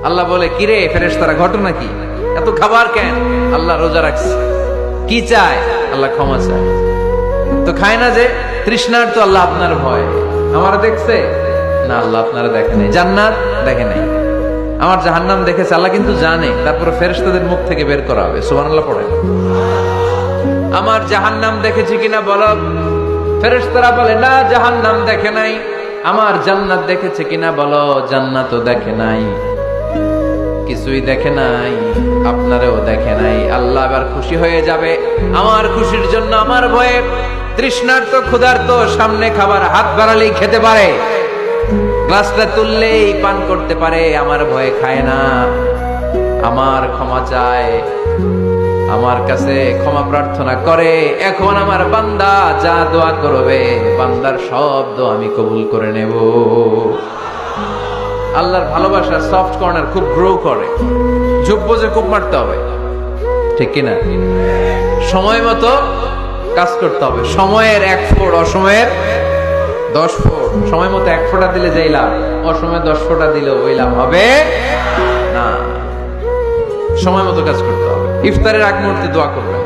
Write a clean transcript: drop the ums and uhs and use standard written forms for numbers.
আল্লাহ বলে, কিরে ফেরেশতারা, ঘটনা কি? এত খাবার কেন? আল্লাহ রোজা রাখছে। কি চায়? আল্লাহ ক্ষমা চায়। তো খায় না যে তৃষ্ণার, তো আল্লাহ আপনার ভয়। আমার দেখছে না, আল্লাহ আপনারা দেখে নাই। জান্নাত দেখে নাই, আমার জাহান্নাম দেখেছে আল্লাহ কিন্তু জানে। তারপরে ফেরেশতাদের মুখ থেকে বের করা হবে। সুবহানাল্লাহ পড়েন। আমার জাহান্নাম দেখেছি কিনা বলো। ফেরেশতারা বলে, না জাহান্নাম দেখে নাই। আমার জান্নাত দেখেছে কিনা বলো। জান্নাতও দেখে নাই, কিছুই দেখে নাই, আপনারেও দেখে নাই। আল্লাহ এবার খুশি হয়ে যাবে। আমার খুশির জন্য, আমার ভয়ে তৃষ্ণার্ত ক্ষুধার্ত সামনে খাবার হাত বাড়ালেই খেতে পারে, গ্লাসটা তুললেই পান করতে পারে, আমার ভয়ে খায় না। আমার ক্ষমা চায়, আমার কাছে ক্ষমা প্রার্থনা করে। এখন আমার বান্দা যা দোয়া করবে, বান্দার সব দোয়া আমি কবুল করে নেব। আল্লাহর ভালোবাসার সফট কর্নার খুব গ্রো করে। ঝোপ বুঝে খুব মারতে হবে, ঠিক কিনা? সময় মতো কাজ করতে হবে। সময়ের 1 ফোঁট, অসময়ের 10 ফোঁট। সময় মতো 1 ফোঁটা দিলে যেই লাভ, অসময়ে 10 ফোঁটা দিলে ওই লাভ হবে না। সময় মতো কাজ করতে হবে। ইফতারের আগ মুহূর্তে দোয়া করবে,